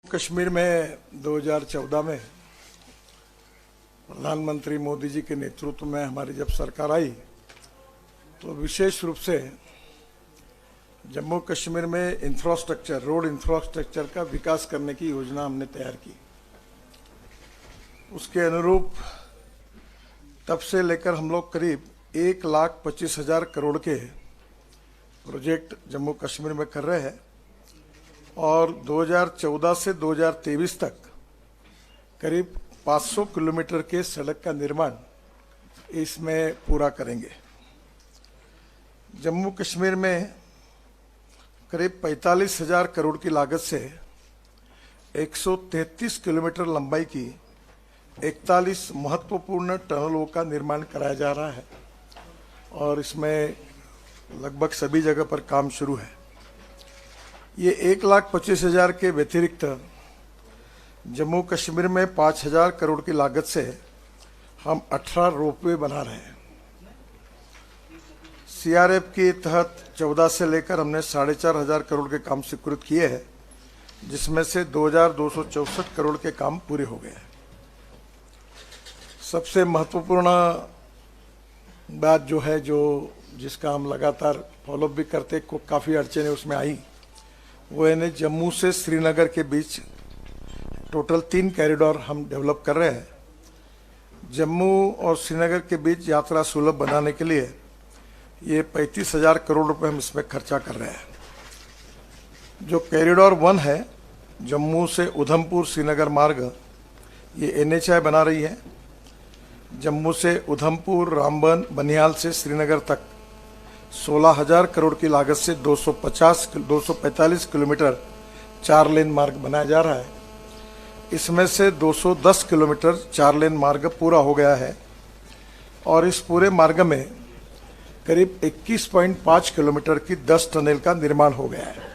कश्मीर में 2014 में प्रधानमंत्री मोदी जी के नेतृत्व में हमारी जब सरकार आई तो विशेष रूप से जम्मू कश्मीर में इंफ्रास्ट्रक्चर, रोड इंफ्रास्ट्रक्चर का विकास करने की योजना हमने तैयार की। उसके अनुरूप तब से लेकर हम लोग करीब 1,25,000 करोड़ के प्रोजेक्ट जम्मू कश्मीर में कर रहे हैं और 2014 से 2023 तक करीब 500 किलोमीटर के सड़क का निर्माण इसमें पूरा करेंगे। जम्मू कश्मीर में करीब 45,000 करोड़ की लागत से 133 किलोमीटर लंबाई की 41 महत्वपूर्ण टनलों का निर्माण कराया जा रहा है और इसमें लगभग सभी जगह पर काम शुरू है। ये 1,25,000 के व्यतिरिक्त जम्मू कश्मीर में 5,000 करोड़ की लागत से हम 18 रोपवे बना रहे हैं। सीआरएफ के तहत 14 से लेकर हमने 4,500 करोड़ के काम स्वीकृत किए हैं, जिसमें से 2,264 करोड़ के काम पूरे हो गए हैं। सबसे महत्वपूर्ण बात जो है, जिसका हम लगातार फॉलोअप भी करते, को काफ़ी अड़चने उसमें आई, वो है जम्मू से श्रीनगर के बीच टोटल 3 कॉरिडोर हम डेवलप कर रहे हैं। जम्मू और श्रीनगर के बीच यात्रा सुलभ बनाने के लिए ये 35,000 करोड़ रुपए हम इसमें खर्चा कर रहे हैं। जो कॉरिडोर 1 है, जम्मू से उधमपुर श्रीनगर मार्ग, ये NHAI बना रही है। जम्मू से उधमपुर, रामबन, बनिहाल से श्रीनगर तक 16,000 करोड़ की लागत से 245 किलोमीटर 4 लेन मार्ग बनाया जा रहा है। इसमें से 210 किलोमीटर 4 लेन मार्ग पूरा हो गया है और इस पूरे मार्ग में करीब 21.5 किलोमीटर की 10 टनल का निर्माण हो गया है।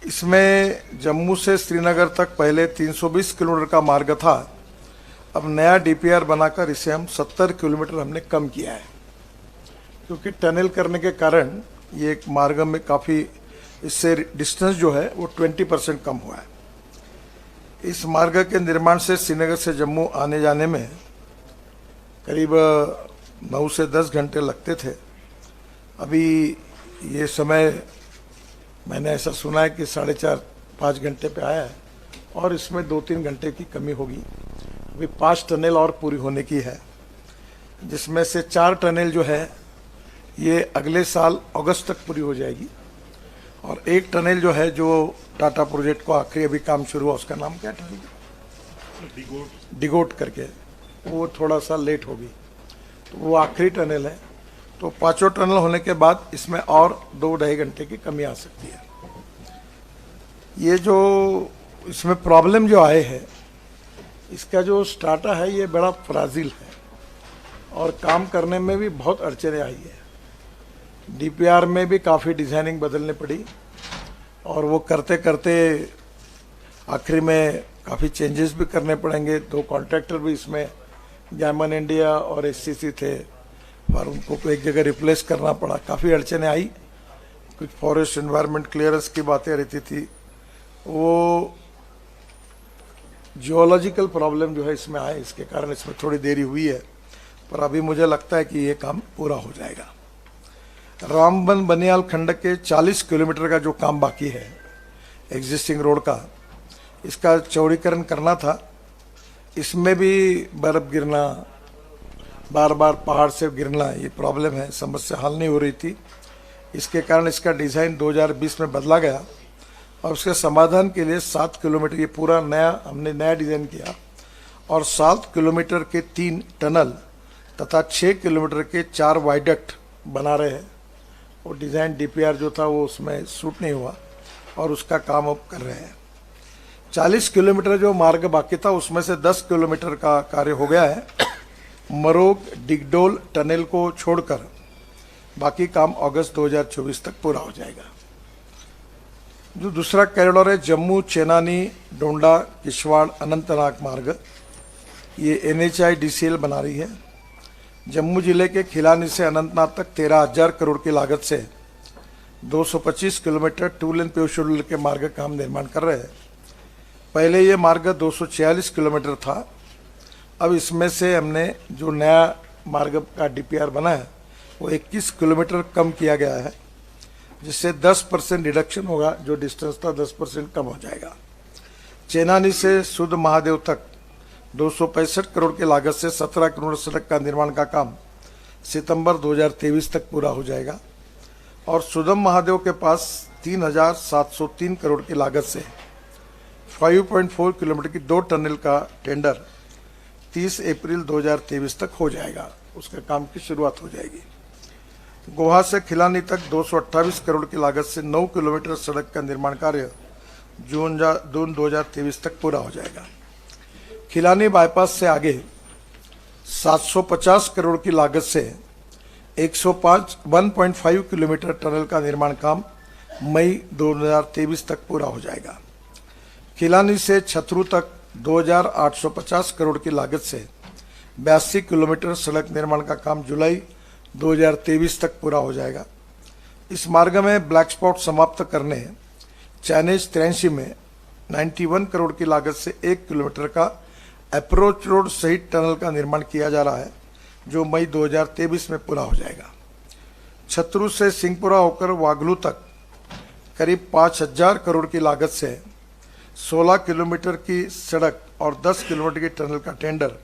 इसमें जम्मू से श्रीनगर तक पहले 320 किलोमीटर का मार्ग था, अब नया DPR बनाकर इसे हम 70 किलोमीटर हमने कम किया है, क्योंकि टनल करने के कारण ये एक मार्ग में काफ़ी, इससे डिस्टेंस जो है वो 20% कम हुआ है। इस मार्ग के निर्माण से श्रीनगर से जम्मू आने जाने में करीब 9 से 10 घंटे लगते थे। अभी ये समय मैंने ऐसा सुना है कि 4.5-5 घंटे पे आया है और इसमें 2-3 घंटे की कमी होगी। अभी 5 टनल और पूरी होने की है, जिसमें से 4 टनल जो है ये अगले साल अगस्त तक पूरी हो जाएगी और 1 टनल जो है, जो टाटा प्रोजेक्ट को आखिरी अभी काम शुरू हुआ, उसका नाम क्या है, डिगोट करके, वो थोड़ा सा लेट होगी, तो वो आखिरी टनल है। तो 5 टनल होने के बाद इसमें और 2-2.5 घंटे की कमी आ सकती है। ये जो इसमें प्रॉब्लम जो आए है, इसका जो स्टार्टा है ये बड़ा फ्राजिल है और काम करने में भी बहुत अड़चने आई है। DPR में भी काफ़ी डिज़ाइनिंग बदलने पड़ी और वो करते करते आखिरी में काफ़ी चेंजेस भी करने पड़ेंगे। 2 कॉन्ट्रैक्टर भी इसमें, गैमन इंडिया और SCC थे, और उनको एक जगह रिप्लेस करना पड़ा। काफ़ी अड़चने आई, कुछ फॉरेस्ट एनवायरनमेंट क्लियरेंस की बातें रहती थी, वो जियोलॉजिकल प्रॉब्लम जो है इसमें आए, इसके कारण इसमें थोड़ी देरी हुई है, पर अभी मुझे लगता है कि ये काम पूरा हो जाएगा। रामबन बनियाल खंड के 40 किलोमीटर का जो काम बाकी है एग्जिस्टिंग रोड का, इसका चौड़ीकरण करना था। इसमें भी बर्फ़ गिरना, बार बार पहाड़ से गिरना, ये प्रॉब्लम है, समस्या हल नहीं हो रही थी। इसके कारण इसका डिज़ाइन 2020 में बदला गया और उसके समाधान के लिए 7 किलोमीटर, ये पूरा हमने नया डिज़ाइन किया और 7 किलोमीटर के 3 टनल तथा 6 किलोमीटर के 4 वाइडक्ट बना रहे हैं। वो डिज़ाइन DPR जो था वो उसमें सूट नहीं हुआ और उसका काम अब कर रहे हैं। 40 किलोमीटर जो मार्ग बाकी था, उसमें से 10 किलोमीटर का कार्य हो गया है। मरोग डिगडोल टनल को छोड़कर बाकी काम अगस्त 2024 तक पूरा हो जाएगा। जो दूसरा कॉरिडोर है, जम्मू चेनानी डोंडा किश्तवाड़ अनंतनाग मार्ग, ये NHAI DCL बना रही है। जम्मू जिले के खिलानी से अनंतनाग तक 13,000 करोड़ की लागत से 225 किलोमीटर 2 लेन पेव शेड्यूल के मार्ग का हम निर्माण कर रहे हैं। पहले ये मार्ग 246 किलोमीटर था। अब इसमें से हमने जो नया मार्ग का डीपीआर बना है वो 21 किलोमीटर कम किया गया है, जिससे 10% रिडक्शन होगा। जो डिस्टेंस था 10% कम हो जाएगा। चेनानी से सुध महादेव तक 265 करोड़ की लागत से 17 किलोमीटर सड़क का निर्माण का काम सितंबर 2023 तक पूरा हो जाएगा। और सुधम महादेव के पास 3,703 करोड़ की लागत से 5.4 किलोमीटर की 2 टनल का टेंडर 30 अप्रैल 2023 तक हो जाएगा। उसके काम की शुरुआत हो जाएगी। गोहा से खिलानी तक 228 करोड़ की लागत से 9 किलोमीटर सड़क का निर्माण कार्य जून 2023 तक पूरा हो जाएगा। खिलानी बाईपास से आगे 750 करोड़ की लागत से 1.5 किलोमीटर टनल का निर्माण काम मई 2023 तक पूरा हो जाएगा। खिलानी से छतरू तक 2,850 करोड़ की लागत से 82 किलोमीटर सड़क निर्माण का काम जुलाई 2023 तक पूरा हो जाएगा। इस मार्ग में ब्लैक स्पॉट समाप्त करने चाइनीज 83 में 91 करोड़ की लागत से 1 किलोमीटर का अप्रोच रोड सहित टनल का निर्माण किया जा रहा है, जो मई 2023 में पूरा हो जाएगा। छतरू से सिंहपुरा होकर वागलू तक करीब 5,000 करोड़ की लागत से 16 किलोमीटर की सड़क और 10 किलोमीटर की टनल का टेंडर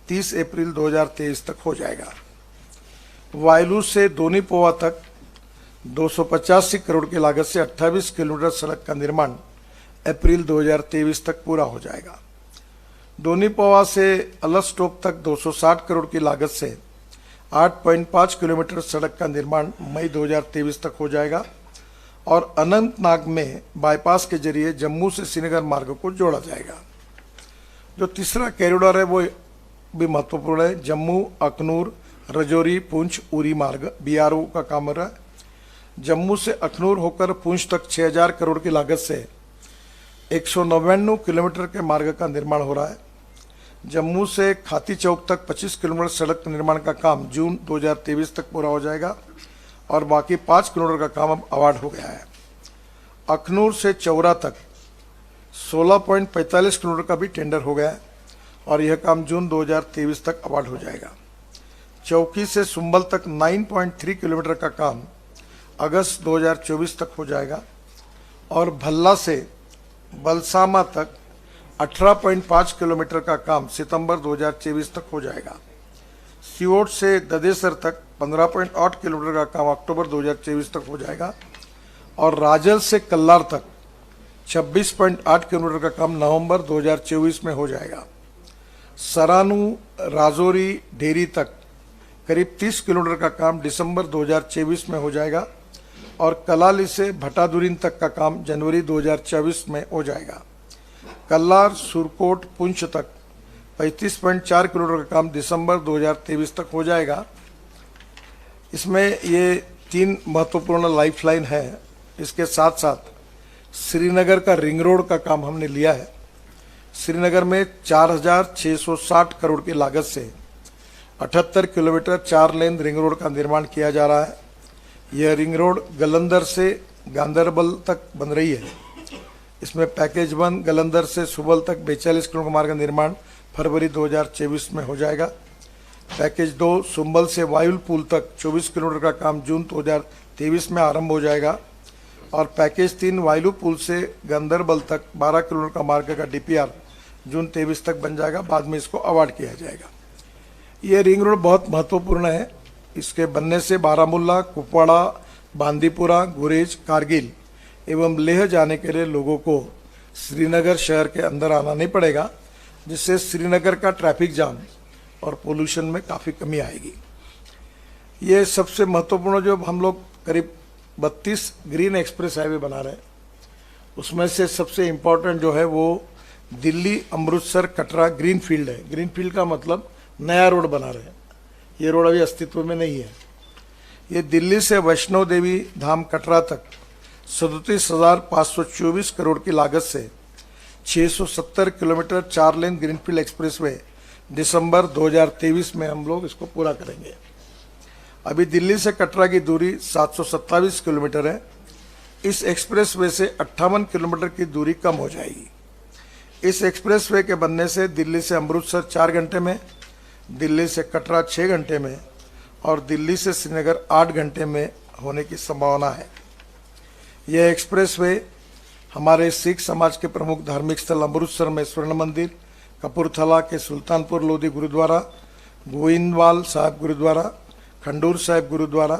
30 अप्रैल 2023 तक हो जाएगा। वायलू से दोनीपोवा तक 285 करोड़ की लागत से 28 किलोमीटर सड़क का निर्माण अप्रैल 2023 तक पूरा हो जाएगा। दोनीपोवा से अलस्टोप तक 260 करोड़ की लागत से 8.5 किलोमीटर सड़क का निर्माण मई 2023 तक हो जाएगा। और अनंतनाग में बाईपास के जरिए जम्मू से श्रीनगर मार्ग को जोड़ा जाएगा। जो तीसरा कॉरिडोर है वो भी महत्वपूर्ण है। जम्मू अखनूर रजौरी पुंछ उरी मार्ग बीआरओ का काम हो रहा है। जम्मू से अखनूर होकर पुंछ तक 6,000 करोड़ की लागत से 199 किलोमीटर के मार्ग का निर्माण हो रहा है। जम्मू से खाती चौक तक 25 किलोमीटर सड़क निर्माण का काम जून 2023 तक पूरा हो जाएगा और बाकी 5 किलोमीटर का काम अब अवार्ड हो गया है। अखनूर से चौरा तक 16.45 किलोमीटर का भी टेंडर हो गया है और यह काम जून 2023 तक अवार्ड हो जाएगा। चौकी से सुंबल तक 9.3 किलोमीटर का काम अगस्त 2024 तक हो जाएगा और भल्ला से बलसामा तक 18.5 किलोमीटर का काम सितंबर 2024 तक हो जाएगा। सियोट से ददेसर तक 15.8 किलोमीटर का काम अक्टूबर 2024 तक हो जाएगा और राजल से कल्लार तक 26.8 किलोमीटर का काम नवंबर 2024 में हो जाएगा। सरानू राजौरी डेरी तक करीब 30 किलोमीटर का काम दिसंबर 2024 में हो जाएगा और कलाली से भटादुरीन तक का काम जनवरी 2024 में हो जाएगा। कल्लार सुरकोट पुंछ तक 35.4 किलोमीटर का काम दिसंबर 2023 तक हो जाएगा। इसमें ये 3 महत्वपूर्ण लाइफलाइन है। इसके साथ साथ श्रीनगर का रिंग रोड का काम हमने लिया है। श्रीनगर में 4,660 करोड़ की लागत से 78 किलोमीटर 4 लेन रिंग रोड का निर्माण किया जा रहा है। यह रिंग रोड गलंदर से गांदरबल तक बन रही है। इसमें पैकेज 1 गलंदर से सुबल तक 42 किलोमीटर मार्ग का निर्माण फरवरी 2024 में हो जाएगा। पैकेज 2 सुंबल से वायुल पुल तक 24 किलोमीटर का काम जून 2023 में आरंभ हो जाएगा और पैकेज 3 वायुल पुल से गांदरबल तक 12 किलोमीटर का मार्ग का डीपीआर जून 23 तक बन जाएगा। बाद में इसको अवार्ड किया जाएगा। ये रिंग रोड बहुत महत्वपूर्ण है। इसके बनने से बारामुल्ला, कुपवाड़ा, बांदीपुरा, गुरेज, कारगिल एवं लेह जाने के लिए लोगों को श्रीनगर शहर के अंदर आना नहीं पड़ेगा, जिससे श्रीनगर का ट्रैफिक जाम और पोल्यूशन में काफ़ी कमी आएगी। ये सबसे महत्वपूर्ण जो हम लोग करीब 32 ग्रीन एक्सप्रेस हाईवे बना रहे हैं, उसमें से सबसे इम्पोर्टेंट जो है वो दिल्ली अमृतसर कटरा ग्रीन फील्ड है। ग्रीन फील्ड का मतलब नया रोड बना रहे हैं। ये रोड अभी अस्तित्व में नहीं है। ये दिल्ली से वैष्णो देवी धाम कटरा तक 37,524 करोड़ की लागत से 670 किलोमीटर 4 लेन ग्रीनफील्ड एक्सप्रेसवे दिसंबर 2023 में हम लोग इसको पूरा करेंगे। अभी दिल्ली से कटरा की दूरी 727 किलोमीटर है। इस एक्सप्रेसवे से 58 किलोमीटर की दूरी कम हो जाएगी। इस एक्सप्रेसवे के बनने से दिल्ली से अमृतसर 4 घंटे में, दिल्ली से कटरा 6 घंटे में और दिल्ली से श्रीनगर 8 घंटे में होने की संभावना है। यह एक्सप्रेसवे हमारे सिख समाज के प्रमुख धार्मिक स्थल अमृतसर में स्वर्ण मंदिर, कपूरथला के सुल्तानपुर लोधी गुरुद्वारा, गोइंदवाल साहिब गुरुद्वारा, खंडूर साहिब गुरुद्वारा,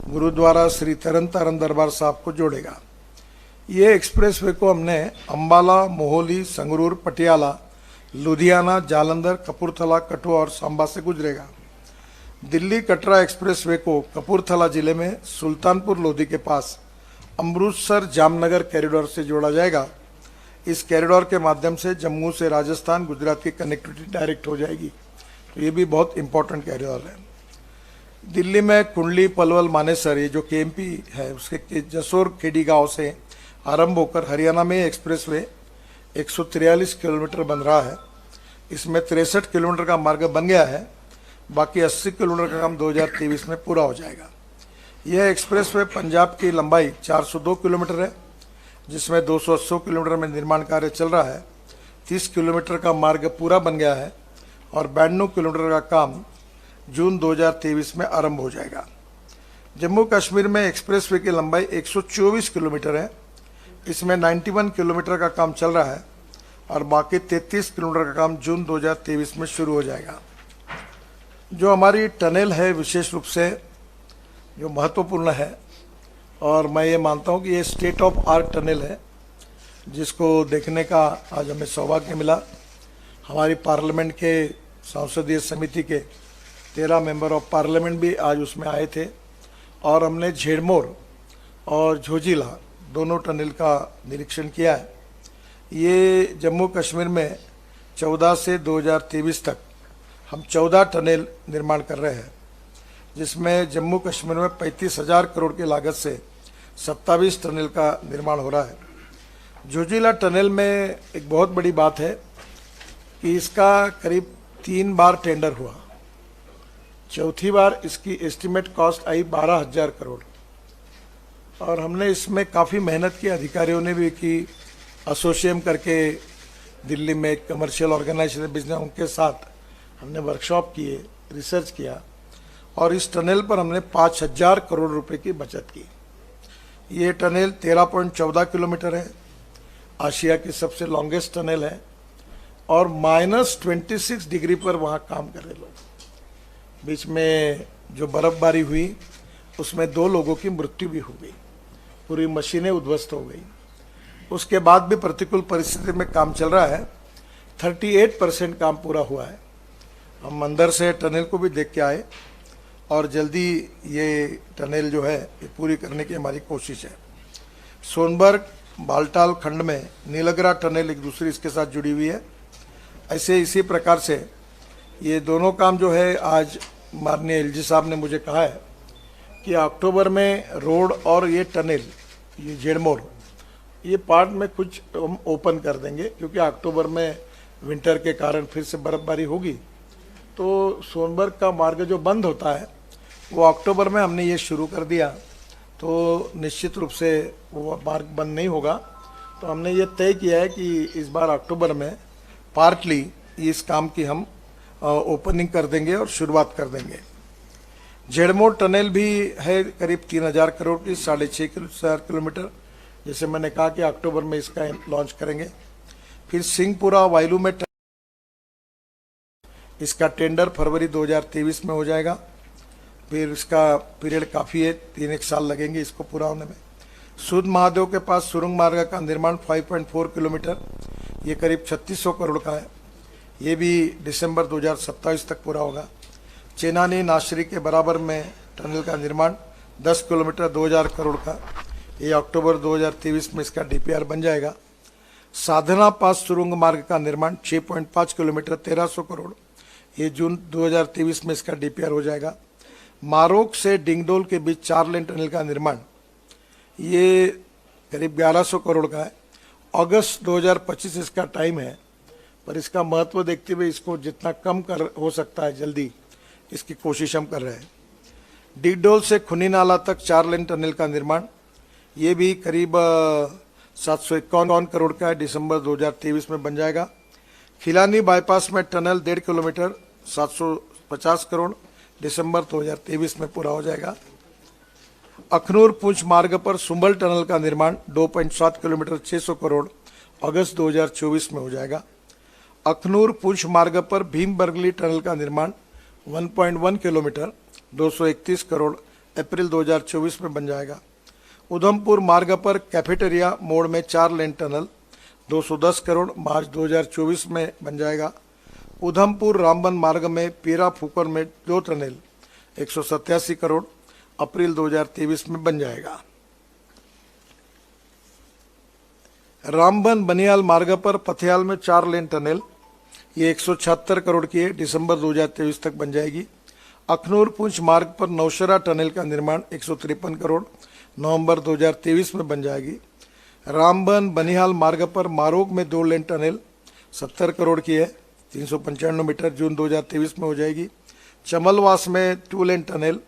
गुरुद्वारा श्री तरन तारण दरबार साहब को जोड़ेगा। ये एक्सप्रेसवे को हमने अंबाला, मोहाली, संगरूर, पटियाला, लुधियाना, जालंधर, कपूरथला, कठुआ और सांबा से गुजरेगा। दिल्ली कटरा एक्सप्रेसवे को कपूरथला जिले में सुल्तानपुर लोधी के पास अमृतसर जामनगर कॉरिडोर से जोड़ा जाएगा। इस कॉरिडोर के माध्यम से जम्मू से राजस्थान, गुजरात की कनेक्टिविटी डायरेक्ट हो जाएगी, तो ये भी बहुत इंपॉर्टेंट कॉरिडोर है। दिल्ली में कुंडली, पलवल, मानेसर, ये जो केएमपी है उसके जसोर खेड़ी गांव से आरंभ होकर हरियाणा में एक्सप्रेसवे 143 किलोमीटर बन रहा है। इसमें 63 किलोमीटर का मार्ग बन गया है, बाकी 80 किलोमीटर का काम 2023 में पूरा हो जाएगा। यह एक्सप्रेसवे पंजाब की लंबाई 402 किलोमीटर है, जिसमें 280 किलोमीटर में निर्माण कार्य चल रहा है। 30 किलोमीटर का मार्ग पूरा बन गया है और 92 किलोमीटर का काम जून 2023 में आरंभ हो जाएगा। जम्मू कश्मीर में एक्सप्रेसवे की लंबाई 124 किलोमीटर है। इसमें 91 किलोमीटर का काम चल रहा है और बाकी 33 किलोमीटर का काम जून 2023 में शुरू हो जाएगा। जो हमारी टनल है विशेष रूप से जो महत्वपूर्ण है, और मैं ये मानता हूँ कि ये स्टेट ऑफ आर्ट टनल है, जिसको देखने का आज हमें सौभाग्य मिला। हमारी पार्लियामेंट के संसदीय समिति के 13 मेंबर ऑफ पार्लियामेंट भी आज उसमें आए थे और हमने झेड़मोर और झोजिला दोनों टनल का निरीक्षण किया है। ये जम्मू कश्मीर में 14 से 2023 तक हम 14 टनल निर्माण कर रहे हैं, जिसमें जम्मू कश्मीर में 35,000 करोड़ की लागत से 27 टनल का निर्माण हो रहा है। झोजिला टनल में एक बहुत बड़ी बात है कि इसका करीब 3 बार टेंडर हुआ। चौथी बार इसकी एस्टिमेट कॉस्ट आई 12,000 करोड़ और हमने इसमें काफ़ी मेहनत की, अधिकारियों ने भी की, एसोसिएम करके दिल्ली में एक कमर्शियल ऑर्गेनाइजेशन बिजनेस उनके साथ हमने वर्कशॉप किए, रिसर्च किया और इस टनल पर हमने 5,000 करोड़ रुपए की बचत की। ये टनल 13.14 किलोमीटर है, आशिया की सबसे लॉन्गेस्ट टनल है और -26 डिग्री पर वहाँ काम कर रहे लोग। बीच में जो बर्फबारी हुई उसमें 2 लोगों की मृत्यु भी हो गई, पूरी मशीनें उद्ध्वस्त हो गई। उसके बाद भी प्रतिकूल परिस्थिति में काम चल रहा है। 38% काम पूरा हुआ है। हम अंदर से टनल को भी देख के आए और जल्दी ये टनल जो है ये पूरी करने की हमारी कोशिश है। सोनबर्ग बालटाल खंड में नीलगरा टनल एक दूसरी इसके साथ जुड़ी हुई है। ऐसे इसी प्रकार से ये दोनों काम जो है आज माननीय एलजी साहब ने मुझे कहा है कि अक्टूबर में रोड और ये टनल, ये जेड़मोर, ये पार्ट में कुछ हम ओपन कर देंगे, क्योंकि अक्टूबर में विंटर के कारण फिर से बर्फबारी होगी। तो सोनबर्ग का मार्ग जो बंद होता है वो अक्टूबर में हमने ये शुरू कर दिया, तो निश्चित रूप से वो मार्ग बंद नहीं होगा। तो हमने ये तय किया है कि इस बार अक्टूबर में पार्टली इस काम की हम ओपनिंग कर देंगे और शुरुआत कर देंगे। झेड़मोर टनल भी है करीब 3,000 करोड़ की, 6.5 किलोमीटर, जैसे मैंने कहा कि अक्टूबर में इसका लॉन्च करेंगे। फिर सिंहपुरा वायलू में इसका टेंडर फरवरी 2023 में हो जाएगा। फिर इसका पीरियड काफ़ी है, 3 साल लगेंगे इसको पूरा होने में। सूद महादेव के पास सुरंग मार्ग का निर्माण 5.4 किलोमीटर, ये करीब 3600 करोड़ का है। ये भी दिसंबर 2027 तक पूरा होगा। चेनानी नाशरी के बराबर में टनल का निर्माण 10 किलोमीटर 2000 करोड़ का, ये अक्टूबर 2023 में इसका डीपीआर बन जाएगा। साधना पास सुरंग मार्ग का निर्माण 6.5 किलोमीटर 1300 करोड़, ये जून 2023 में इसका डीपीआर हो जाएगा। मारोक से डिंगडोल के बीच 4 लेन टनल का निर्माण, ये करीब 1100 करोड़ का है। अगस्त 2025 इसका टाइम है, पर इसका महत्व देखते हुए इसको जितना कम कर हो सकता है जल्दी इसकी कोशिश हम कर रहे हैं। डिगडोल से खुनी नाला तक 4 लेन टनल का निर्माण, ये भी करीब 751 करोड़ का है, दिसंबर 2023 में बन जाएगा। खिलानी बाईपास में टनल 1.5 किलोमीटर 750 करोड़, दिसंबर 2023 में पूरा हो जाएगा। अखनूर पुंछ मार्ग पर सुंबल टनल का निर्माण 2.7 किलोमीटर 600 करोड़, अगस्त 2024 में हो जाएगा। अखनूर पुंछ मार्ग पर भीम बरगली टनल का निर्माण 1.1 किलोमीटर 231 करोड़, अप्रैल 2024 में बन जाएगा। उधमपुर मार्ग पर कैफेटेरिया मोड़ में 4 लेन टनल 210 करोड़, मार्च 2024 में बन जाएगा। उधमपुर रामबन मार्ग में पीरा फूकर में 2 टनल 187 करोड़, अप्रैल 2023 में बन जाएगा। रामबन बनियाल मार्ग पर पथियाल में 4 लेन टनल, ये 176 करोड़ की है, दिसंबर 2023 तक बन जाएगी। अखनूर पुंछ मार्ग पर नौशरा टनल का निर्माण 153 करोड़, नवंबर 2023 में बन जाएगी। रामबन बनिहाल मार्ग पर मारोग में 2 लेन टनल 70 करोड़ की है, 395 मीटर, जून 2023 में हो जाएगी। चमलवास में 2 लेन टनल,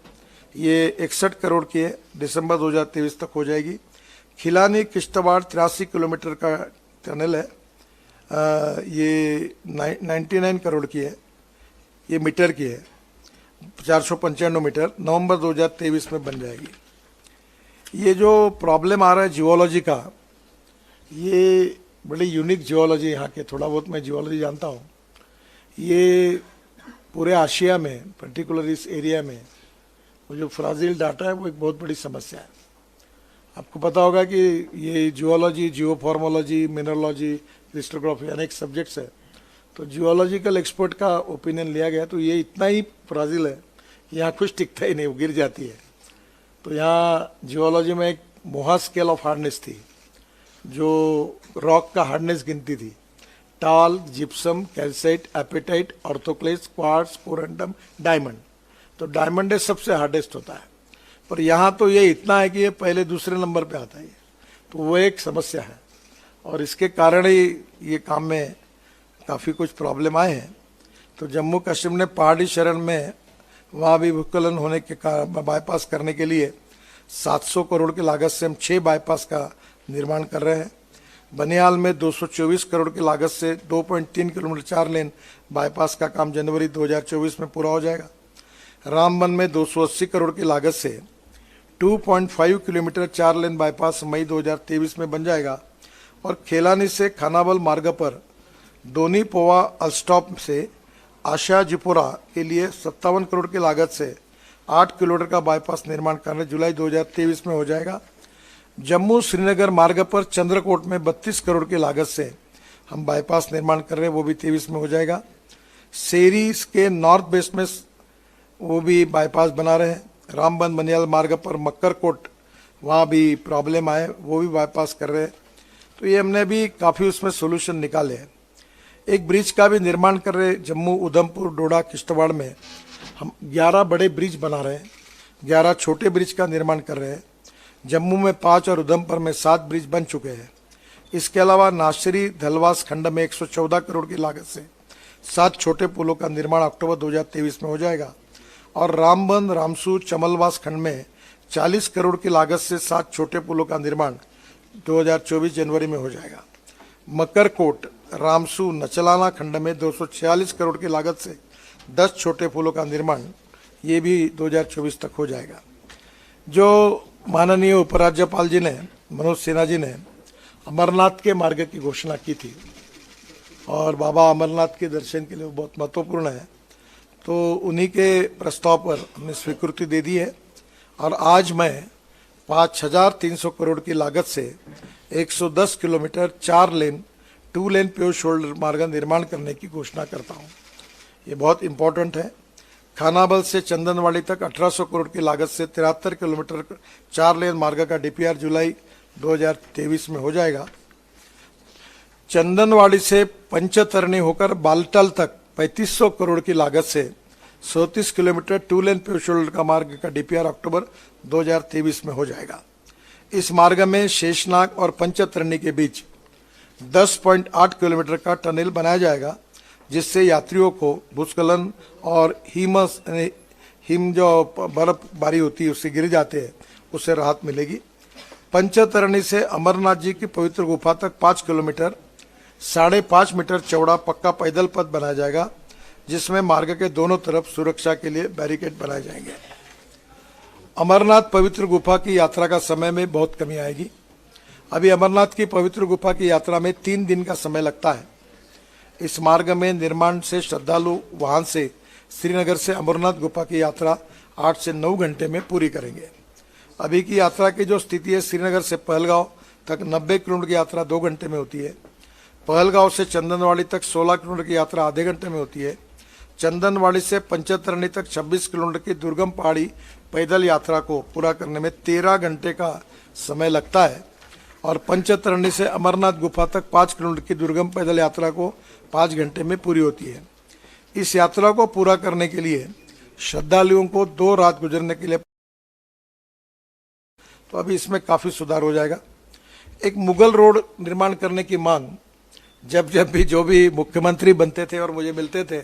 ये 61 करोड़ की है, दिसंबर 2023 तक हो जाएगी। खिलानी किश्तवाड़ 83 किलोमीटर का टनल है, ये 99 करोड़ की है, ये मीटर की है, 495 मीटर, नवंबर 2023 में बन जाएगी। ये जो प्रॉब्लम आ रहा है जियोलॉजी का, ये बड़ी यूनिक जियोलॉजी यहाँ के, थोड़ा बहुत मैं जियोलॉजी जानता हूँ। ये पूरे आशिया में, पर्टिकुलर इस एरिया में वो जो फ्राजिल डाटा है वो एक बहुत बड़ी समस्या है। आपको पता होगा कि ये जियोलॉजी, जियोफॉर्मोलॉजी, मिनरोलॉजी, क्रिस्टोग्राफी अनेक सब्जेक्ट्स है। तो जियोलॉजिकल एक्सपर्ट का ओपिनियन लिया गया तो ये इतना ही फ्राजिल है, यहाँ कुछ टिकता ही नहीं, वो गिर जाती है। तो यहाँ जियोलॉजी में एक मोहा स्केल ऑफ हार्डनेस थी जो रॉक का हार्डनेस गिनती थी, talc, gypsum, calcite, apatite, orthoclase, quartz, corundum, diamond. तो डायमंड सबसे हार्डेस्ट होता है, पर यहाँ तो ये इतना है कि ये पहले दूसरे नंबर पे आता है, तो वो एक समस्या है और इसके कारण ही ये काम में काफ़ी कुछ प्रॉब्लम आए हैं। तो जम्मू कश्मीर ने पहाड़ी शरण में वहाँ भी भूस्खलन होने के बाईपास करने के लिए 700 करोड़ की लागत से हम 6 बाईपास का निर्माण कर रहे हैं। बनियाल में 224 करोड़ की लागत से 2.3 किलोमीटर 4 लेन बाईपास का काम जनवरी 2024 में पूरा हो जाएगा। रामबन में 280 करोड़ की लागत से 2.5 किलोमीटर 4 लेन बाईपास मई 2023 में बन जाएगा। और खेलानी से खानाबल मार्ग पर दोनी पोवा अलस्टॉप से आशाजीपुरा के लिए 57 करोड़ की लागत से 8 किलोमीटर का बाईपास निर्माण करने जुलाई 2023 में हो जाएगा। जम्मू श्रीनगर मार्ग पर चंद्रकोट में 32 करोड़ की लागत से हम बाईपास निर्माण कर रहे हैं, वो भी 23 में हो जाएगा। सेरी के नॉर्थ वेस्ट में वो भी बाईपास बना रहे हैं। रामबन बनियाल मार्ग पर मक्करकोट, वहाँ भी प्रॉब्लम आए, वो भी बाईपास कर रहे हैं। तो ये हमने भी काफ़ी उसमें सोल्यूशन निकाले हैं। एक ब्रिज का भी निर्माण कर रहे, जम्मू, उधमपुर, डोडा, किश्तवाड़ में हम 11 बड़े ब्रिज बना रहे हैं, 11 छोटे ब्रिज का निर्माण कर रहे हैं। जम्मू में 5 और उधमपुर में 7 ब्रिज बन चुके हैं। इसके अलावा नाशरी धलवास खंड में 114 करोड़ की लागत से 7 छोटे पुलों का निर्माण अक्टूबर 2023 में हो जाएगा। और रामबन, रामसू, चमलवास खंड में 40 करोड़ की लागत से 7 छोटे पुलों का निर्माण 2024 जनवरी में हो जाएगा। मकरकोट, रामसू, नचलाना खंड में 246 करोड़ की लागत से 10 छोटे पुलों का निर्माण, ये भी 2024 तक हो जाएगा। जो माननीय उपराज्यपाल जी ने, मनोज सिन्हा जी ने अमरनाथ के मार्ग की घोषणा की थी और बाबा अमरनाथ के दर्शन के लिए वो बहुत महत्वपूर्ण है, तो उन्हीं के प्रस्ताव पर हमने स्वीकृति दे दी है। और आज मैं 5300 करोड़ की लागत से 110 किलोमीटर 4 लेन 2 लेन प्योर शोल्डर मार्ग निर्माण करने की घोषणा करता हूँ। ये बहुत इम्पोर्टेंट है। खानाबल से चंदनवाड़ी तक 1800 करोड़ की लागत से 73 किलोमीटर 4 लेन मार्ग का डीपीआर जुलाई 2023 में हो जाएगा। चंदनवाड़ी से पंचतरणी होकर बालटाल तक 3500 करोड़ की लागत से 37 किलोमीटर 2 लेन प्योर शोल्डर का मार्ग का डीपीआर अक्टूबर 2023 में हो जाएगा। इस मार्ग में शेषनाग और पंचतरणी के बीच 10.8 किलोमीटर का टनल बनाया जाएगा, जिससे यात्रियों को भूस्खलन और हिम जो बर्फबारी होती है उससे गिर जाते हैं, उससे राहत मिलेगी। पंचतरणी से अमरनाथ जी की पवित्र गुफा तक 5 किलोमीटर 5.5 मीटर चौड़ा पक्का पैदल पथ बनाया जाएगा, जिसमें मार्ग के दोनों तरफ सुरक्षा के लिए बैरिकेड बनाए जाएंगे। अमरनाथ पवित्र गुफा की यात्रा का समय में बहुत कमी आएगी। अभी अमरनाथ की पवित्र गुफा की यात्रा में 3 दिन का समय लगता है। इस मार्ग में निर्माण से श्रद्धालु वाहन से श्रीनगर से अमरनाथ गुफा की यात्रा 8 से 9 घंटे में पूरी करेंगे। अभी की यात्रा की जो स्थिति है, श्रीनगर से पहलगांव तक 90 किलोमीटर की यात्रा 2 घंटे में होती है। पहलगांव से चंदनवाड़ी तक 16 किलोमीटर की यात्रा आधे घंटे में होती है। चंदनवाड़ी से पंचतरणी तक 26 किलोमीटर की दुर्गम पहाड़ी पैदल यात्रा को पूरा करने में 13 घंटे का समय लगता है और पंचतरणी से अमरनाथ गुफा तक 5 किलोमीटर की दुर्गम पैदल यात्रा को 5 घंटे में पूरी होती है। इस यात्रा को पूरा करने के लिए श्रद्धालुओं को 2 रात गुजरने के लिए, तो अभी इसमें काफी सुधार हो जाएगा। एक मुगल रोड निर्माण करने की मांग जब भी जो भी मुख्यमंत्री बनते थे और मुझे मिलते थे,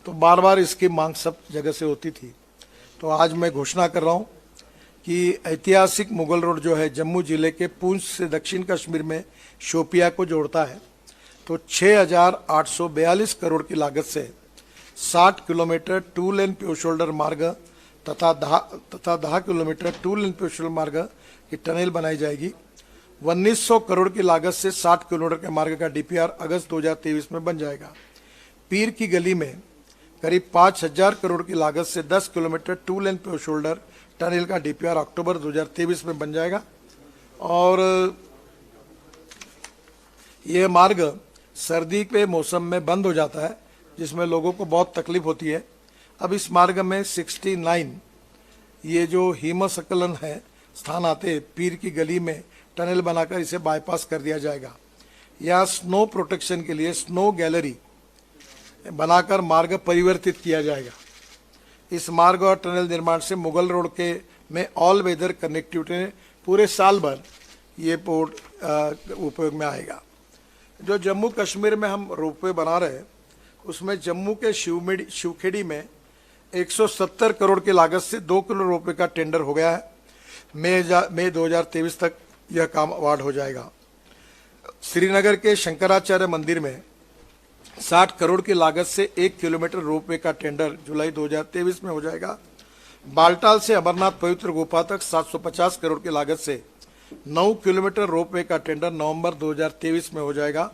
तो बार बार इसकी मांग सब जगह से होती थी। तो आज मैं घोषणा कर रहा हूं कि ऐतिहासिक मुगल रोड जो है जम्मू जिले के पूंछ से दक्षिण कश्मीर में शोपिया को जोड़ता है, तो 6,842 करोड़ की लागत से 60 किलोमीटर 2 लेन प्योर शोल्डर मार्ग तथा 10 किलोमीटर 2 लेन प्योर शोल्डर मार्ग की टनल बनाई जाएगी। 1900 करोड़ की लागत से 60 किलोमीटर के मार्ग का डीपीआर अगस्त 2023 में बन जाएगा। पीर की गली में करीब 5,000 करोड़ की लागत से 10 किलोमीटर 2 लेन प्योर शोल्डर टनल का डीपीआर अक्टूबर 2023 में बन जाएगा और यह मार्ग सर्दी के मौसम में बंद हो जाता है, जिसमें लोगों को बहुत तकलीफ होती है। अब इस मार्ग में 69 ये जो हिमस्खलन है स्थान आते पीर की गली में टनल बनाकर इसे बाईपास कर दिया जाएगा। यहाँ स्नो प्रोटेक्शन के लिए स्नो गैलरी बनाकर मार्ग परिवर्तित किया जाएगा। इस मार्ग और टनल निर्माण से मुगल रोड के में ऑल वेदर कनेक्टिविटी पूरे साल भर ये पोर्ट उपयोग में आएगा। जो जम्मू कश्मीर में हम रोपवे बना रहे हैं, उसमें जम्मू के शिवखेड़ी में 170 करोड़ की लागत से 2 किलो रोपवे का टेंडर हो गया है। मई 2023 तक यह काम अवार्ड हो जाएगा। श्रीनगर के शंकराचार्य मंदिर में 60 करोड़ की लागत से 1 किलोमीटर रोपवे का टेंडर जुलाई 2023 में हो जाएगा। बालटाल से अमरनाथ पवित्र गुफा तक 750 करोड़ की लागत से 9 किलोमीटर रोपवे का टेंडर नवंबर 2023 में हो जाएगा।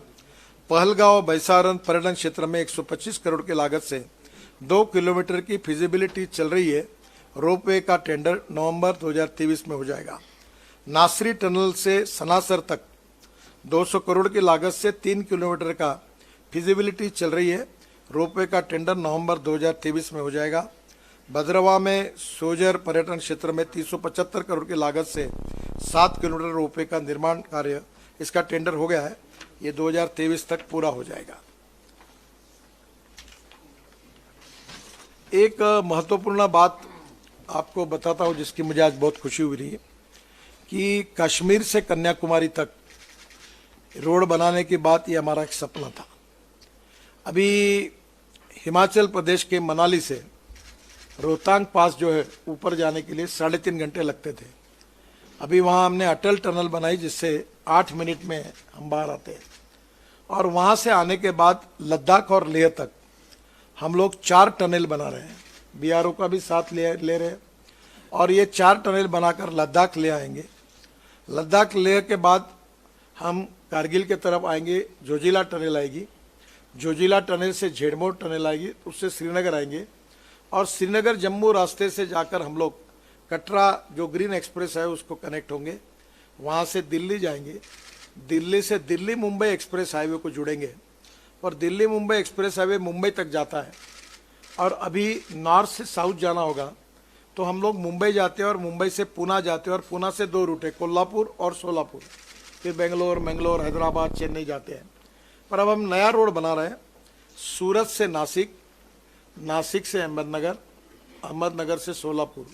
पहलगांव बैसारन पर्यटन क्षेत्र में 125 करोड़ की लागत से 2 किलोमीटर की फिजिबिलिटी चल रही है। रोपवे का टेंडर नवंबर 2023 में हो जाएगा। नासरी टनल से सनासर तक 200 करोड़ की लागत से 3 किलोमीटर का फिजिबिलिटी चल रही है। रोपवे का टेंडर नवंबर 2023 में हो जाएगा। भद्रवा में सोजर पर्यटन क्षेत्र में 375 करोड़ की लागत से 7 किलोमीटर रोपवे का निर्माण कार्य, इसका टेंडर हो गया है। ये 2023 तक पूरा हो जाएगा। एक महत्वपूर्ण बात आपको बताता हूँ जिसकी मुझे आज बहुत खुशी हुई रही है कि कश्मीर से कन्याकुमारी तक रोड बनाने की बात, ये हमारा एक सपना था। अभी हिमाचल प्रदेश के मनाली से रोहतांग पास जो है ऊपर जाने के लिए 3.5 घंटे लगते थे। अभी वहाँ हमने अटल टनल बनाई जिससे 8 मिनट में हम बाहर आते हैं। और वहाँ से आने के बाद लद्दाख और लेह तक हम लोग 4 टनल बना रहे हैं। बीआरओ का भी साथ ले रहे हैं और ये 4 टनल बनाकर लद्दाख ले आएंगे। लद्दाख लेह के बाद हम कारगिल के तरफ आएंगे, जोजिला टनल आएगी। जोजिला टनल से झेड़मोर टनल आएगी, उससे श्रीनगर आएंगे और श्रीनगर जम्मू रास्ते से जाकर हम लोग कटरा जो ग्रीन एक्सप्रेस है उसको कनेक्ट होंगे। वहाँ से दिल्ली जाएंगे, दिल्ली से दिल्ली मुंबई एक्सप्रेस हाईवे को जुड़ेंगे और दिल्ली मुंबई एक्सप्रेस हाईवे मुंबई तक जाता है। और अभी नॉर्थ से साउथ जाना होगा तो हम लोग मुंबई जाते हैं और मुंबई से पूना जाते हैं और पूना से 2 रूट है, कोल्हापुर और सोलापुर, फिर बेंगलोर, मंगलोर, हैदराबाद, चेन्नई जाते हैं। पर अब हम नया रोड बना रहे हैं, सूरत से नासिक, नासिक से अहमदनगर, अहमदनगर से सोलापुर,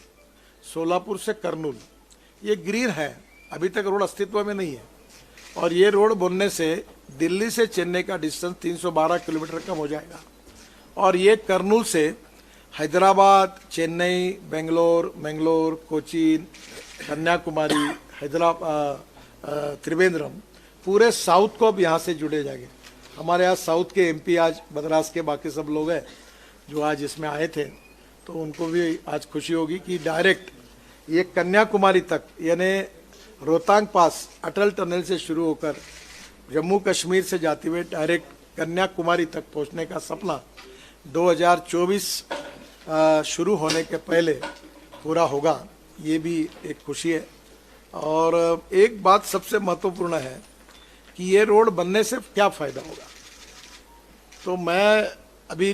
सोलापुर से करनूल। ये ग्रीन है, अभी तक रोड अस्तित्व में नहीं है। और ये रोड बनने से दिल्ली से चेन्नई का डिस्टेंस 312 किलोमीटर कम हो जाएगा। और ये करनूल से हैदराबाद, चेन्नई, बेंगलोर, मंगलोर, कोचीन, कन्याकुमारी, हैदराबाद, त्रिवेंद्रम, पूरे साउथ को अब यहाँ से जुड़े जाएंगे। हमारे यहाँ साउथ के एमपी आज मद्रास के बाकी सब लोग हैं जो आज इसमें आए थे, तो उनको भी आज खुशी होगी कि डायरेक्ट ये कन्याकुमारी तक, यानी रोहतांग पास अटल टनल से शुरू होकर जम्मू कश्मीर से जाते हुए डायरेक्ट कन्याकुमारी तक पहुंचने का सपना 2024 शुरू होने के पहले पूरा होगा। ये भी एक खुशी है। और एक बात सबसे महत्वपूर्ण है कि ये रोड बनने से क्या फ़ायदा होगा। तो मैं अभी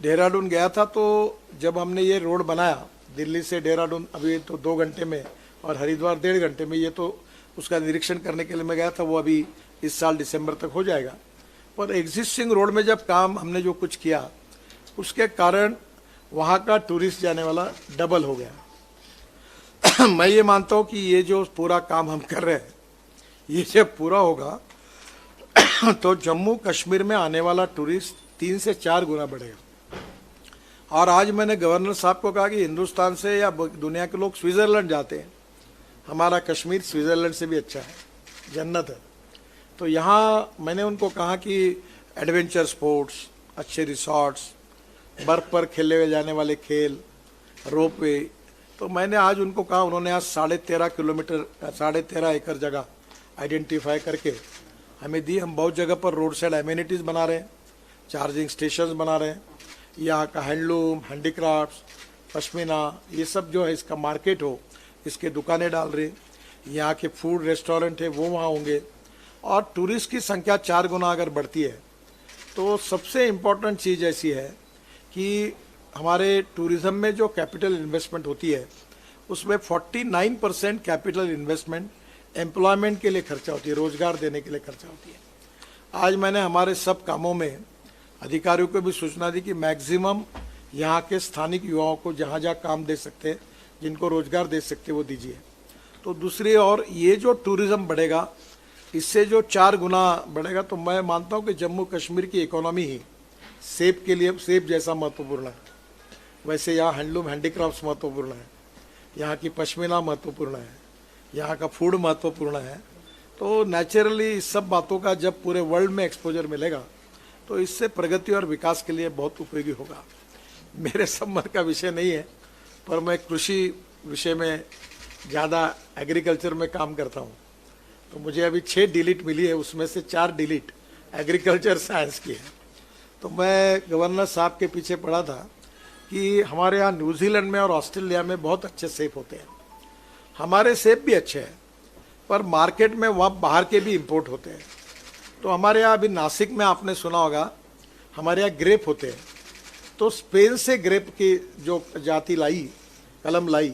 देहरादून गया था, तो जब हमने ये रोड बनाया दिल्ली से देहरादून, अभी तो 2 घंटे में, और हरिद्वार 1.5 घंटे में, ये तो उसका निरीक्षण करने के लिए मैं गया था, वो अभी इस साल दिसंबर तक हो जाएगा। पर एग्जिस्टिंग रोड में जब काम हमने जो कुछ किया उसके कारण वहाँ का टूरिस्ट जाने वाला डबल हो गया। मैं ये मानता हूँ कि ये जो पूरा काम हम कर रहे हैं, ये जब पूरा होगा तो जम्मू कश्मीर में आने वाला टूरिस्ट 3 से 4 गुना बढ़ेगा। और आज मैंने गवर्नर साहब को कहा कि हिंदुस्तान से या दुनिया के लोग स्विट्ज़रलैंड जाते हैं, हमारा कश्मीर स्विट्ज़रलैंड से भी अच्छा है, जन्नत है। तो यहाँ मैंने उनको कहा कि एडवेंचर स्पोर्ट्स, अच्छे रिसॉर्ट्स, बर्फ़ पर खेले हुए जाने वाले खेल, रोपवे, तो मैंने आज उनको कहा, उन्होंने आज 13.5 किलोमीटर 13.5 एकड़ जगह आइडेंटिफाई करके हमें दी। हम बहुत जगह पर रोड साइड एम्यूनिटीज़ बना रहे हैं, चार्जिंग स्टेशंस बना रहे हैं, यहाँ का हैंडलूम, हैंडीक्राफ्ट्स, पश्मीना, ये सब जो है इसका मार्केट हो, इसके दुकानें डाल रहे हैं। यहाँ के फूड रेस्टोरेंट है वो वहाँ होंगे। और टूरिस्ट की संख्या 4 गुना अगर बढ़ती है तो सबसे इम्पोर्टेंट चीज़ ऐसी है कि हमारे टूरिज़्म में जो कैपिटल इन्वेस्टमेंट होती है उसमें 49% कैपिटल इन्वेस्टमेंट एम्प्लॉयमेंट के लिए खर्चा होती है, रोज़गार देने के लिए खर्चा होती है। आज मैंने हमारे सब कामों में अधिकारियों को भी सूचना दी कि मैक्सिमम यहाँ के स्थानिक युवाओं को जहाँ जहाँ काम दे सकते हैं, जिनको रोज़गार दे सकते वो दीजिए। तो दूसरी और ये जो टूरिज़्म बढ़ेगा, इससे जो 4 गुना बढ़ेगा, तो मैं मानता हूँ कि जम्मू कश्मीर की इकोनॉमी ही सेब के लिए, सेब जैसा महत्वपूर्ण है, वैसे यहाँ हैंडलूम हैंडीक्राफ्ट्स महत्वपूर्ण है, यहाँ की पश्मीना महत्वपूर्ण है, यहाँ का फूड महत्वपूर्ण है। तो नेचुरली इस सब बातों का जब पूरे वर्ल्ड में एक्सपोजर मिलेगा तो इससे प्रगति और विकास के लिए बहुत उपयोगी होगा। मेरे संबंध का विषय नहीं है, पर मैं कृषि विषय में ज़्यादा एग्रीकल्चर में काम करता हूँ, तो मुझे अभी 6 डिलीट मिली है, उसमें से 4 डिलीट एग्रीकल्चर साइंस की है। तो मैं गवर्नर साहब के पीछे पड़ा था कि हमारे यहाँ न्यूजीलैंड में और ऑस्ट्रेलिया में बहुत अच्छे सेब होते हैं, हमारे सेब भी अच्छे हैं, पर मार्केट में वहाँ बाहर के भी इंपोर्ट होते हैं। तो हमारे यहाँ अभी नासिक में आपने सुना होगा, हमारे यहाँ ग्रेप होते हैं, तो स्पेन से ग्रेप की जो जाति लाई, कलम लाई,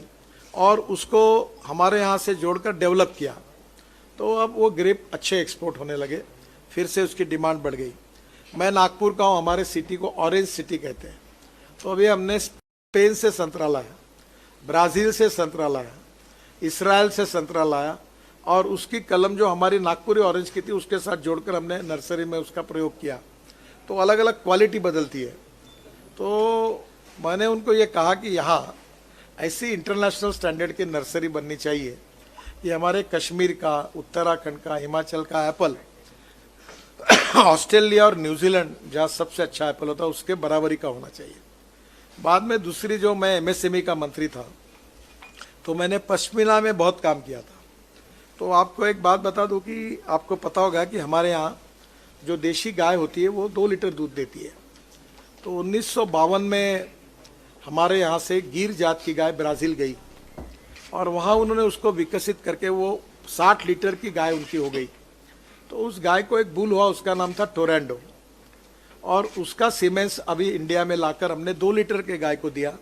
और उसको हमारे यहाँ से जोड़कर डेवलप किया, तो अब वो ग्रेप अच्छे एक्सपोर्ट होने लगे, फिर से उसकी डिमांड बढ़ गई। मैं नागपुर का हूँ, हमारे सिटी को ऑरेंज सिटी कहते हैं। तो अभी हमने स्पेन से संतरा लाया, ब्राज़ील से संतरा लाया, इसराइल से संतरा लाया, और उसकी कलम जो हमारी नागपुरी ऑरेंज की थी उसके साथ जोड़कर हमने नर्सरी में उसका प्रयोग किया। तो अलग अलग क्वालिटी बदलती है। तो मैंने उनको ये कहा कि यहाँ ऐसी इंटरनेशनल स्टैंडर्ड की नर्सरी बननी चाहिए। ये हमारे कश्मीर का, उत्तराखंड का, हिमाचल का एप्पल, ऑस्ट्रेलिया और न्यूजीलैंड जहाँ सबसे अच्छा एप्पल होता है उसके बराबरी का होना चाहिए। बाद में दूसरी, जो मैं एमएसएमई का मंत्री था तो मैंने पश्मीना में बहुत काम किया था। तो आपको एक बात बता दूं कि आपको पता होगा कि हमारे यहाँ जो देशी गाय होती है वो 2 लीटर दूध देती है। तो 1952 में हमारे यहाँ से गिर जात की गाय ब्राज़ील गई और वहाँ उन्होंने उसको विकसित करके वो 60 लीटर की गाय उनकी हो गई। तो उस गाय को एक बुल हुआ, उसका नाम था टोरैंडो, और उसका सीमेंस अभी इंडिया में लाकर हमने 2 लीटर के गाय को दिया।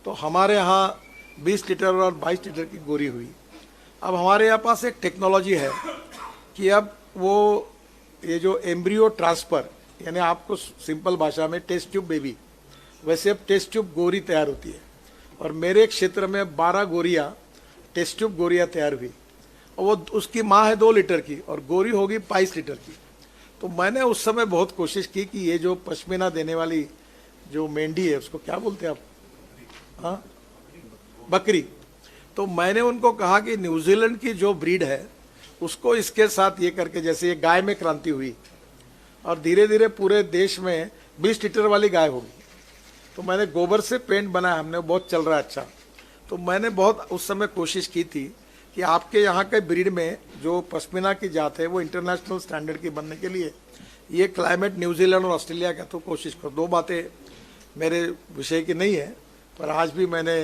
तो हमारे यहाँ 20 लीटर और 22 लीटर की गोरी हुई। अब हमारे यहाँ पास एक टेक्नोलॉजी है कि अब वो ये जो एम्ब्रियो ट्रांसफ़र, यानी आपको सिंपल भाषा में टेस्ट ट्यूब बेबी, वैसे अब टेस्ट ट्यूब गोरी तैयार होती है। और मेरे क्षेत्र में 12 गोरियाँ, टेस्ट ट्यूब गोरियाँ तैयार हुई, और वो उसकी माँ है 2 लीटर की और गोरी होगी 22 लीटर की। तो मैंने उस समय बहुत कोशिश की कि ये जो पश्मीना देने वाली जो मेंढी है, उसको क्या बोलते हैं आप, हाँ, बकरी, तो मैंने उनको कहा कि न्यूजीलैंड की जो ब्रीड है उसको इसके साथ ये करके, जैसे ये गाय में क्रांति हुई और धीरे धीरे पूरे देश में 20 लीटर वाली गाय होगी, तो मैंने गोबर से पेंट बनाया, हमने बहुत चल रहा है अच्छा। तो मैंने बहुत उस समय कोशिश की थी कि आपके यहाँ के ब्रीड में जो पश्मीना की जात है वो इंटरनेशनल स्टैंडर्ड की बनने के लिए ये क्लाइमेट न्यूजीलैंड और ऑस्ट्रेलिया का तो कोशिश करो। दो बातें मेरे विषय की नहीं है, पर आज भी मैंने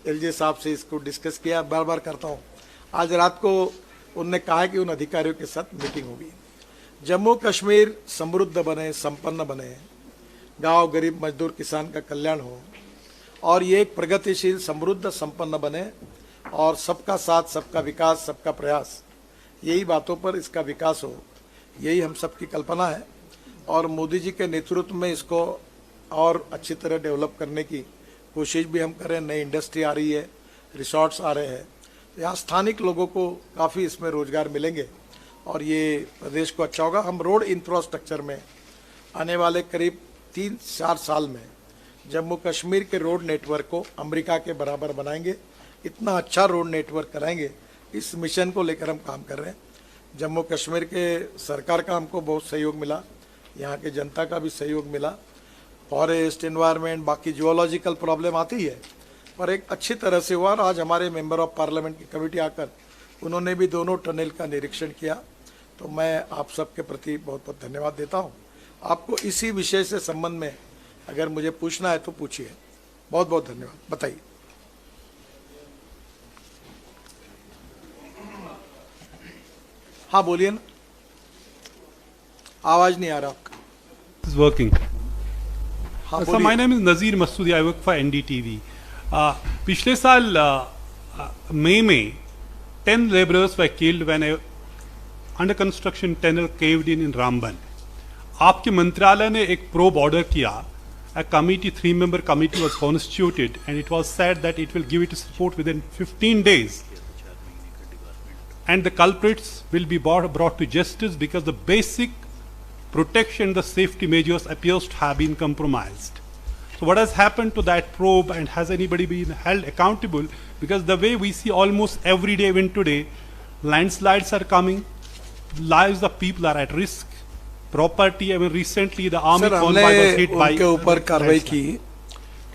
एलजे साहब से इसको डिस्कस किया, बार बार करता हूँ। आज रात को उनने कहा कि उन अधिकारियों के साथ मीटिंग होगी। जम्मू कश्मीर समृद्ध बने, संपन्न बने, गांव गरीब मजदूर किसान का कल्याण हो और ये एक प्रगतिशील समृद्ध संपन्न बने और सबका साथ, सबका विकास, सबका प्रयास, यही बातों पर इसका विकास हो, यही हम सबकी कल्पना है। और मोदी जी के नेतृत्व में इसको और अच्छी तरह डेवलप करने की कोशिश भी हम करें। नई इंडस्ट्री आ रही है, रिसोर्ट्स आ रहे हैं, यहाँ स्थानिक लोगों को काफ़ी इसमें रोजगार मिलेंगे और ये प्रदेश को अच्छा होगा। हम रोड इंफ्रास्ट्रक्चर में आने वाले करीब 3-4 साल में जम्मू कश्मीर के रोड नेटवर्क को अमेरिका के बराबर बनाएंगे, इतना अच्छा रोड नेटवर्क कराएंगे। इस मिशन को लेकर हम काम कर रहे हैं। जम्मू कश्मीर के सरकार का हमको बहुत सहयोग मिला, यहाँ के जनता का भी सहयोग मिला। फॉरेस्ट, एनवायरनमेंट, बाकी जियोलॉजिकल प्रॉब्लम आती है, पर एक अच्छी तरह से हुआ। और आज हमारे मेंबर ऑफ पार्लियामेंट की कमेटी आकर उन्होंने भी दोनों टनल का निरीक्षण किया, तो मैं आप सबके प्रति बहुत बहुत धन्यवाद देता हूँ। आपको इसी विषय से संबंध में अगर मुझे पूछना है तो पूछिए। बहुत बहुत धन्यवाद। बताइए। हाँ बोलिए ना, आवाज नहीं आ रहा आपका। It's working. हाँ So my name is Nazir Masoodi. I work for NDTV. पिछले साल मई में 10 laborers were killed when a under construction tunnel caved in Ramban. आपके मंत्रालय ने एक प्रोब ऑर्डर किया. A committee, 3-member committee was constituted, and it was said that it will give its report within 15 days. And the culprits will be brought to justice because the basic protection, the safety measures appears to have been compromised. So what has happened to that probe, and has anybody been held accountable? Because the way we see almost every day, even today, landslides are coming, lives of people are at risk, property. I mean, recently the army convoy was hit by. उनके ऊपर कार्रवाई की,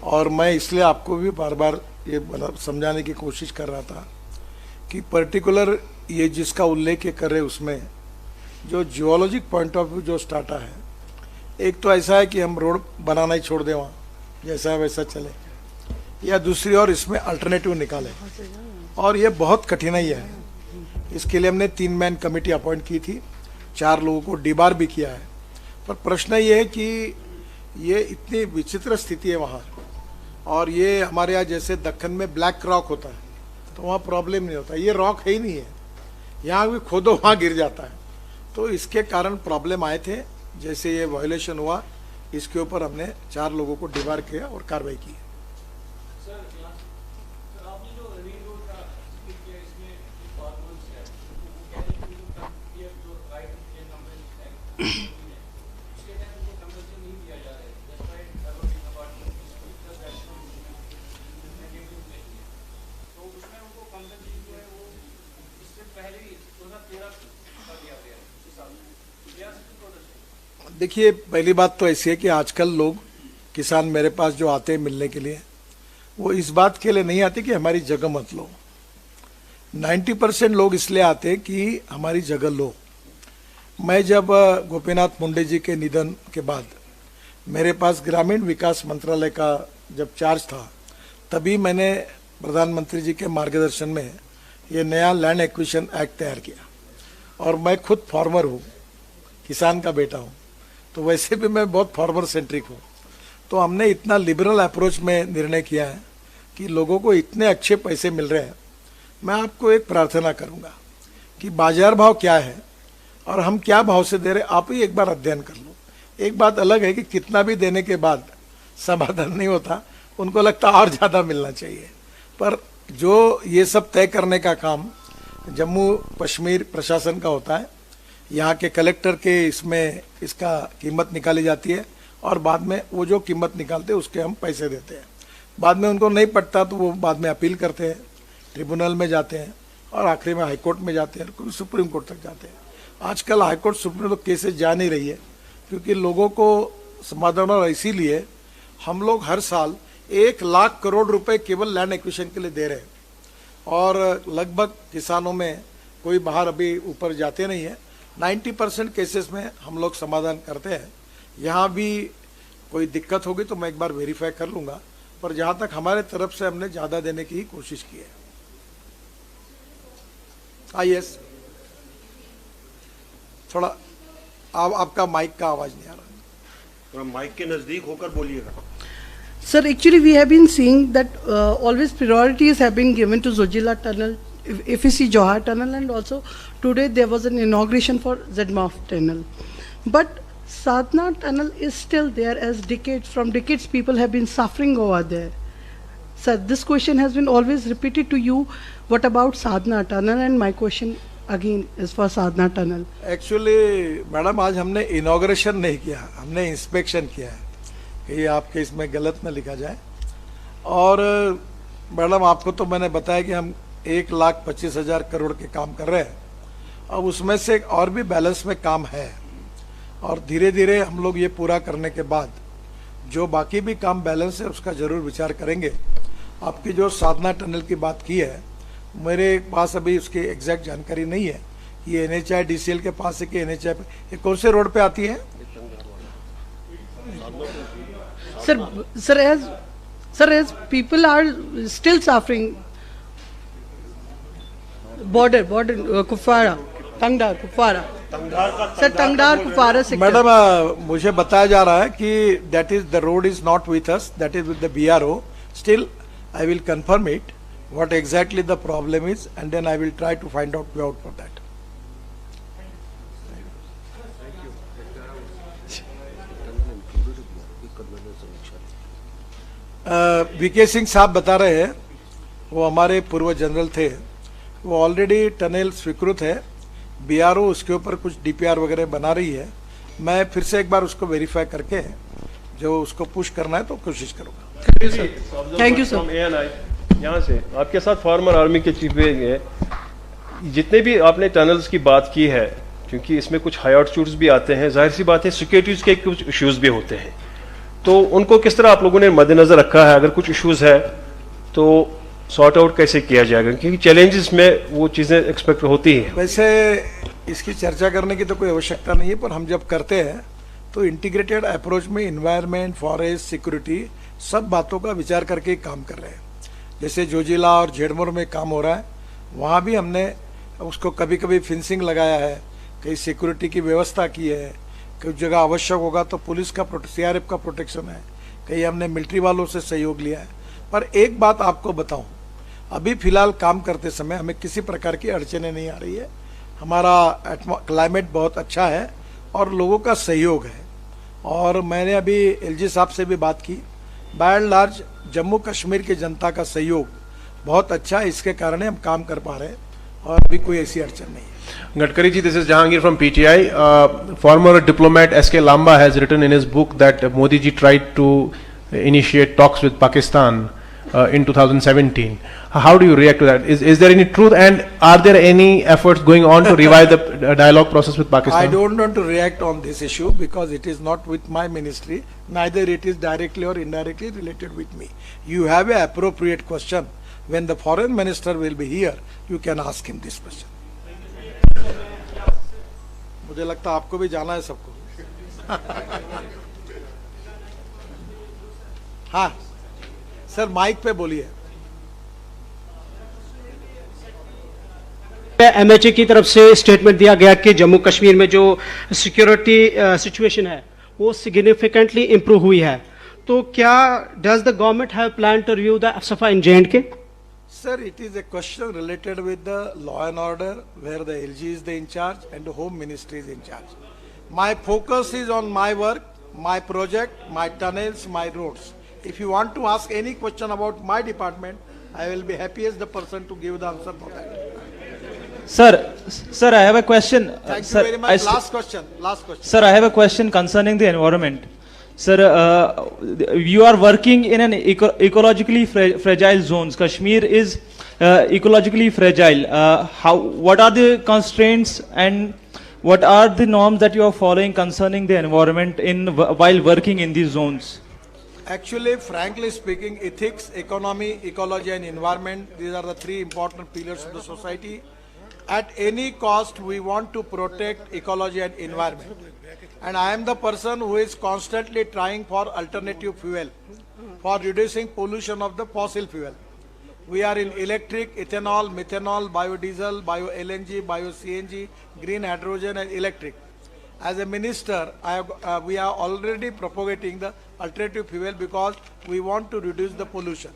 और मैं इसलिए आपको भी बार बार ये समझाने की कोशिश कर रहा था कि पर्टिकुलर ये जिसका उल्लेख कर रहे उसमें जो जियोलॉजिक पॉइंट ऑफ व्यू जो स्टार्टा है, एक तो ऐसा है कि हम रोड बनाना ही छोड़ दें, वहाँ जैसा है वैसा चले, या दूसरी और इसमें अल्टरनेटिव निकालें, और ये बहुत कठिनाई है। इसके लिए हमने 3 मैन कमेटी अपॉइंट की थी, 4 लोगों को डिबार भी किया है। पर प्रश्न ये है कि ये इतनी विचित्र स्थिति है वहाँ, और ये हमारे यहाँ जैसे दक्कन में ब्लैक रॉक होता है तो वहाँ प्रॉब्लम नहीं होता, ये रॉक है ही नहीं है, यहाँ भी खोदो वहाँ गिर जाता है। तो इसके कारण प्रॉब्लम आए थे। जैसे ये वायोलेशन हुआ, इसके ऊपर हमने 4 लोगों को डिबार किया और कार्रवाई की। देखिए, पहली बात तो ऐसी है कि आजकल लोग किसान मेरे पास जो आते हैं मिलने के लिए, वो इस बात के लिए नहीं आते कि हमारी जगह मत लो। 90% लोग इसलिए आते हैं कि हमारी जगह लो। मैं जब गोपीनाथ मुंडे जी के निधन के बाद मेरे पास ग्रामीण विकास मंत्रालय का जब चार्ज था, तभी मैंने प्रधानमंत्री जी के मार्गदर्शन में ये नया लैंड एक्विजिशन एक्ट तैयार किया। और मैं खुद फार्मर हूँ, किसान का बेटा हूँ, तो वैसे भी मैं बहुत फार्मर सेंट्रिक हूँ। तो हमने इतना लिबरल अप्रोच में निर्णय किया है कि लोगों को इतने अच्छे पैसे मिल रहे हैं। मैं आपको एक प्रार्थना करूँगा कि बाजार भाव क्या है और हम क्या भाव से दे रहे, आप ही एक बार अध्ययन कर लो। एक बात अलग है कि कितना भी देने के बाद समाधान नहीं होता, उनको लगता और ज़्यादा मिलना चाहिए। पर जो ये सब तय करने का काम जम्मू कश्मीर प्रशासन का होता है, यहाँ के कलेक्टर के इसमें इसका कीमत निकाली जाती है और बाद में वो जो कीमत निकालते हैं उसके हम पैसे देते हैं। बाद में उनको नहीं पड़ता तो वो बाद में अपील करते हैं, ट्रिब्यूनल में जाते हैं और आखिरी में हाई कोर्ट में जाते हैं, सुप्रीम कोर्ट तक जाते हैं। आजकल हाई कोर्ट सुप्रीम तो केसेस जा नहीं रही है क्योंकि लोगों को समाधान, और इसीलिए हम लोग हर साल 1 लाख करोड़ रुपए केवल लैंड एक्विजिशन के लिए दे रहे हैं और लगभग किसानों में कोई बाहर अभी ऊपर जाते नहीं है। 90% केसेस में हम लोग समाधान करते हैं। यहाँ भी कोई दिक्कत होगी तो मैं एक बार वेरीफाई कर लूँगा, पर जहाँ तक हमारे तरफ से हमने ज़्यादा देने की ही कोशिश की है। यस, थोड़ा आपका माइक का आवाज़ नहीं आ रहा, थोड़ा माइक के नज़दीक होकर बोलिएगा। Sir, actually we have been seeing that always priorities have been given to Zojila Tunnel, if you see Johar Tunnel, and also today there was an inauguration for ZMAF Tunnel. But Sadhana Tunnel is still there as from decades people have been suffering over there. Sir, this question has been always repeated to you. What about Sadhana Tunnel? And my question again is for Sadhana Tunnel. Actually madam आज हमने inauguration नहीं किया, हमने inspection किया है कि आपके इसमें गलत न लिखा जाए। और मैडम आपको तो मैंने बताया कि हम 1,25,000 करोड़ के काम कर रहे हैं, अब उसमें से और भी बैलेंस में काम है और धीरे धीरे हम लोग ये पूरा करने के बाद जो बाकी भी काम बैलेंस है उसका जरूर विचार करेंगे। आपकी जो साधना टनल की बात की है, मेरे पास अभी उसकी एग्जैक्ट जानकारी नहीं है कि ये NHI DCL के पास है कि NHI पे, ये कौन से रोड पे आती है? Sir, as people are still suffering, border, Kupwara, Tangdar, Kupwara. Sir, Tangdar, Kupwara sector. Madam मुझे बताया जा रहा है कि that is the road is not with us, that is with the BRO. Still, I will confirm it, what exactly the problem is, and then I will try to find out way out for that. VK Singh साहब बता रहे हैं, वो हमारे पूर्व general थे, वो already tunnel स्वीकृत है, BRO उसके ऊपर कुछ DPR वगैरह बना रही है। मैं फिर से एक बार उसको वेरीफाई करके जो उसको पुश करना है तो कोशिश करूँगा। Thank you, sir. यहाँ से आपके साथ फॉर्मर आर्मी के चीफ है, जितने भी आपने टनल्स की बात की है, क्योंकि इसमें कुछ हाई ऑल्टीट्यूड्स भी आते हैं, जाहिर सी बात है सिक्योरिटीज के कुछ इश्यूज भी होते हैं, तो उनको किस तरह आप लोगों ने मद्देनजर रखा है? अगर कुछ इश्यूज है तो सॉर्ट आउट कैसे किया जाएगा, क्योंकि चैलेंजेस में वो चीज़ें एक्सपेक्ट होती हैं। वैसे इसकी चर्चा करने की तो कोई आवश्यकता नहीं है, पर हम जब करते हैं तो इंटीग्रेटेड अप्रोच में इन्वायरमेंट, फॉरेस्ट, सिक्योरिटी सब बातों का विचार करके काम कर रहे हैं। जैसे जोजिला और झेड़मोर में काम हो रहा है, वहाँ भी हमने उसको कभी कभी फेंसिंग लगाया है, कहीं सिक्योरिटी की व्यवस्था की है, कुछ जगह आवश्यक होगा तो पुलिस का CRF का प्रोटेक्शन है, कहीं हमने मिलिट्री वालों से सहयोग लिया है। पर एक बात आपको बताऊं, अभी फिलहाल काम करते समय हमें किसी प्रकार की अड़चने नहीं आ रही है। हमारा क्लाइमेट बहुत अच्छा है और लोगों का सहयोग है। और मैंने अभी LG साहब से भी बात की, by and large Jammu Kashmir की जनता का सहयोग बहुत अच्छा है, इसके कारण हम काम कर पा रहे हैं और अभी कोई ऐसी अड़चन नहीं है। Gadkari ji, this is Jahangir from PTI. Former diplomat S.K. Lamba has written in his book that Modi ji tried to initiate talks with Pakistan in 2017. How do you react to that? Is there any truth, and are there any efforts going on to revive the dialogue process with Pakistan? I don't want to react on this issue because it is not with my ministry, neither it is directly or indirectly related with me. You have an appropriate question. When the foreign minister will be here, you can ask him this question. मुझे लगता है आपको भी जाना है सबको। हाँ sir, mic पे बोलिए। MHA की तरफ से स्टेटमेंट दिया गया कि जम्मू कश्मीर में जो सिक्योरिटी सिचुएशन है वो सिग्निफिकेंटली इंप्रूव हुई है, तो क्या does the government have plan to review the AFSPA in J&K? Sir, it is a question related with the law and order, where the LG is the in charge and the Home Ministry is in charge. My focus is on my work, my project, my tunnels, my roads. If you want to ask any question about my department, I will be happy as the person to give the answer for that. Sir, I have a question. Thank you very much. Last question. Sir, I have a question concerning the environment. Sir, you are working in an ecologically fragile zones. Kashmir is ecologically fragile. What are the constraints and what are the norms that you are following concerning the environment while working in these zones? Actually, frankly speaking, ethics, economy, ecology and environment, these are the three important pillars of the society. At any cost, we want to protect ecology and environment. And I am the person who is constantly trying for alternative fuel, for reducing pollution of the fossil fuel. We are in electric, ethanol, methanol, biodiesel, bio-LNG, bio-CNG, green hydrogen and electric. As a minister, we are already propagating the alternative fuel because we want to reduce the pollution.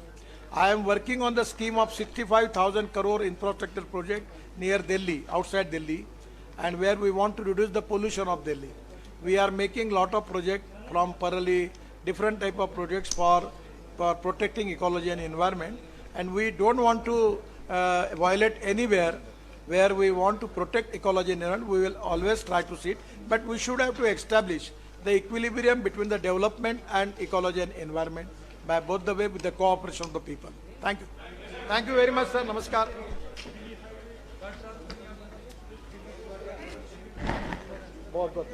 I am working on the scheme of 65,000 crore infrastructure project near Delhi, outside Delhi, and where we want to reduce the pollution of Delhi. We are making lot of projects from Parali, different type of projects for protecting ecology and environment, and we don't want to violate anywhere where we want to protect ecology and environment. We will always try to see it, but we should have to establish the equilibrium between the development and ecology and environment by both the way with the cooperation of the people. Thank you. Thank you very much, sir. Namaskar. बहुत बहुत